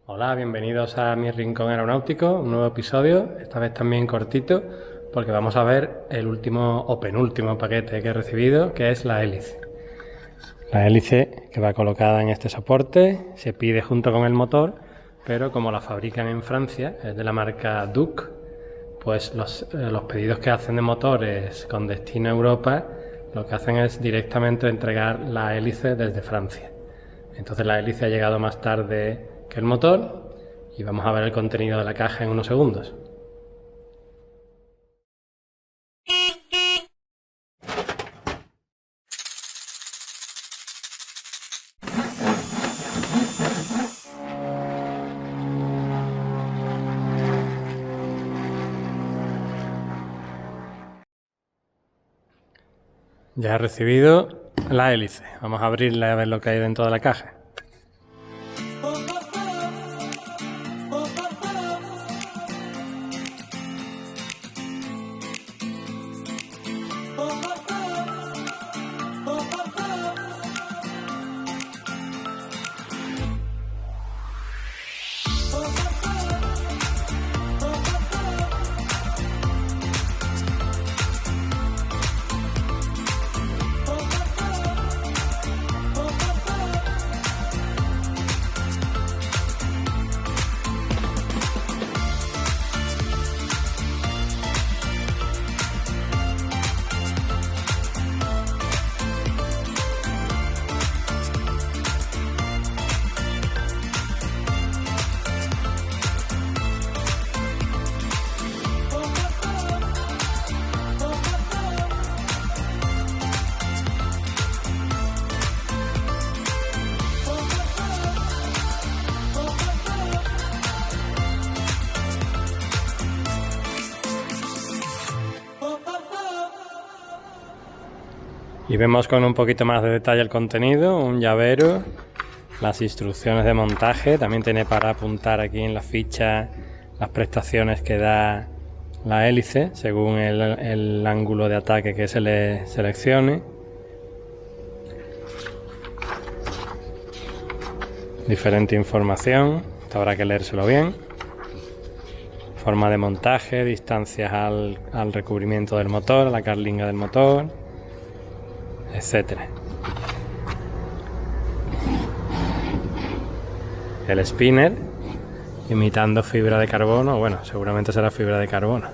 Hola, bienvenidos a mi rincón aeronáutico, un nuevo episodio, esta vez también cortito, porque vamos a ver el último o penúltimo paquete que he recibido, que es la hélice. La hélice que va colocada en este soporte se pide junto con el motor, pero como la fabrican en Francia, es de la marca Duc, pues los pedidos que hacen de motores con destino a Europa, lo que hacen es directamente entregar la hélice desde Francia. Entonces la hélice ha llegado más tarde que el motor y vamos a ver el contenido de la caja en unos segundos. Ya he recibido la hélice. Vamos a abrirla y a ver lo que hay dentro de la caja. Y vemos con un poquito más de detalle el contenido, un llavero, las instrucciones de montaje, también tiene para apuntar aquí en la ficha las prestaciones que da la hélice según el ángulo de ataque que se le seleccione. Diferente información, esto habrá que leérselo bien. Forma de montaje, distancias al recubrimiento del motor, a la carlinga del motor, etcétera. El spinner imitando fibra de carbono, bueno, seguramente será fibra de carbono.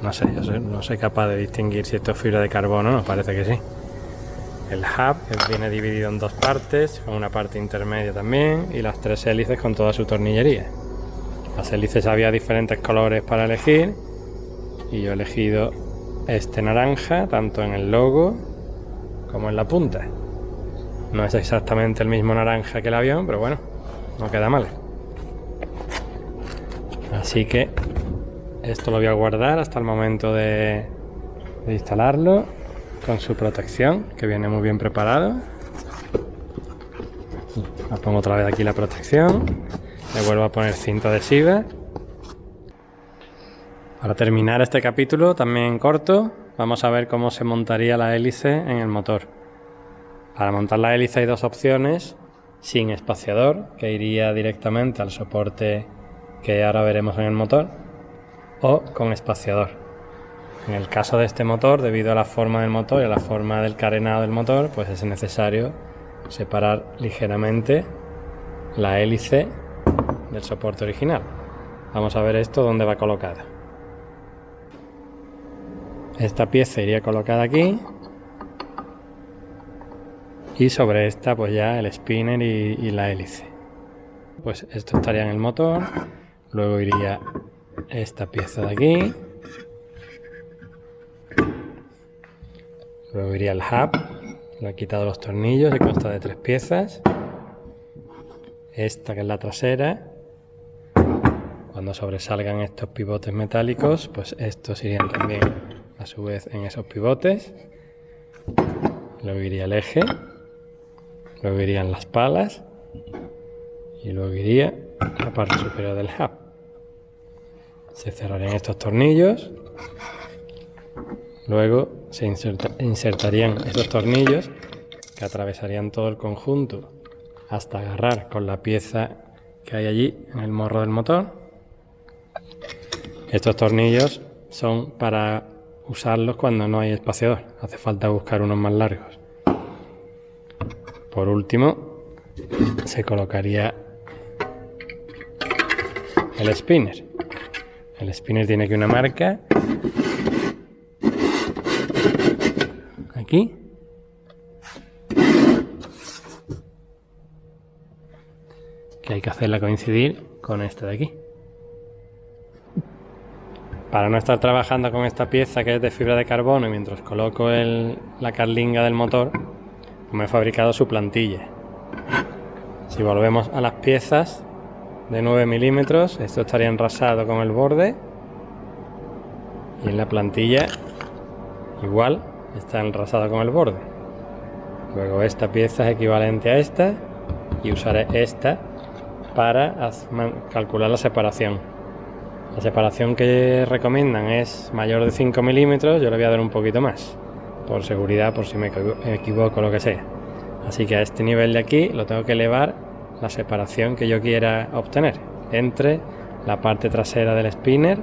No sé, yo no soy capaz de distinguir si esto es fibra de carbono, no, parece que sí. El hub, que viene dividido en dos partes, con una parte intermedia también, y las tres hélices con toda su tornillería. Las hélices había diferentes colores para elegir, y yo he elegido este naranja, tanto en el logo como en la punta. No es exactamente el mismo naranja que el avión, pero bueno, no queda mal. Así que esto lo voy a guardar hasta el momento de instalarlo, con su protección, que viene muy bien preparado. La pongo otra vez aquí la protección, le vuelvo a poner cinta adhesiva. Para terminar este capítulo, también corto, vamos a ver cómo se montaría la hélice en el motor. Para montar la hélice hay dos opciones: sin espaciador, que iría directamente al soporte que ahora veremos en el motor, o con espaciador. En el caso de este motor, debido a la forma del motor y a la forma del carenado del motor, pues es necesario separar ligeramente la hélice del soporte original. Vamos a ver esto dónde va colocada. Esta pieza iría colocada aquí, y sobre esta pues ya el spinner y la hélice. Pues esto estaría en el motor, luego iría esta pieza de aquí, luego iría el hub, le he quitado los tornillos y consta de 3 piezas. Esta que es la trasera, cuando sobresalgan estos pivotes metálicos, pues estos irían también a su vez en esos pivotes. Luego iría el eje, luego irían las palas y luego iría la parte superior del hub. Se cerrarían estos tornillos, luego se insertarían estos tornillos que atravesarían todo el conjunto hasta agarrar con la pieza que hay allí en el morro del motor. Estos tornillos son para usarlos cuando no hay espaciador, hace falta buscar unos más largos. Por último, se colocaría el spinner. El spinner tiene aquí una marca, aquí, que hay que hacerla coincidir con esta de aquí. Para no estar trabajando con esta pieza que es de fibra de carbono y mientras coloco la carlinga del motor, me he fabricado su plantilla. Si volvemos a las piezas de 9 milímetros, esto estaría enrasado con el borde y en la plantilla igual está enrasado con el borde. Luego esta pieza es equivalente a esta y usaré esta para calcular la separación. La separación que recomiendan es mayor de 5 milímetros, yo le voy a dar un poquito más, por seguridad, por si me equivoco o lo que sea. Así que a este nivel de aquí lo tengo que elevar la separación que yo quiera obtener entre la parte trasera del spinner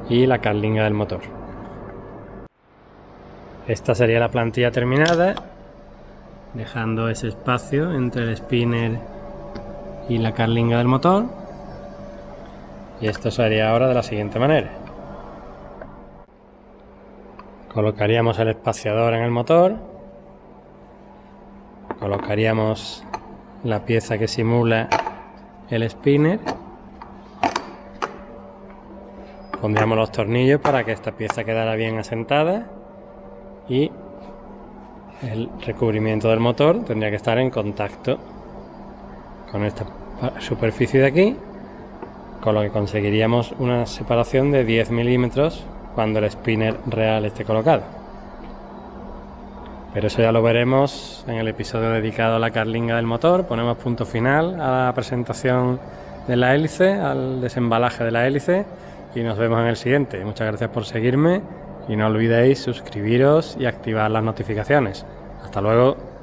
y la carlinga del motor. Esta sería la plantilla terminada, dejando ese espacio entre el spinner y la carlinga del motor. Y esto se haría ahora de la siguiente manera. Colocaríamos el espaciador en el motor, colocaríamos la pieza que simula el spinner, pondríamos los tornillos para que esta pieza quedara bien asentada y el recubrimiento del motor tendría que estar en contacto con esta superficie de aquí, con lo que conseguiríamos una separación de 10 milímetros cuando el spinner real esté colocado. Pero eso ya lo veremos en el episodio dedicado a la carlinga del motor. Ponemos punto final a la presentación de la hélice, al desembalaje de la hélice y nos vemos en el siguiente. Muchas gracias por seguirme y no olvidéis suscribiros y activar las notificaciones. Hasta luego.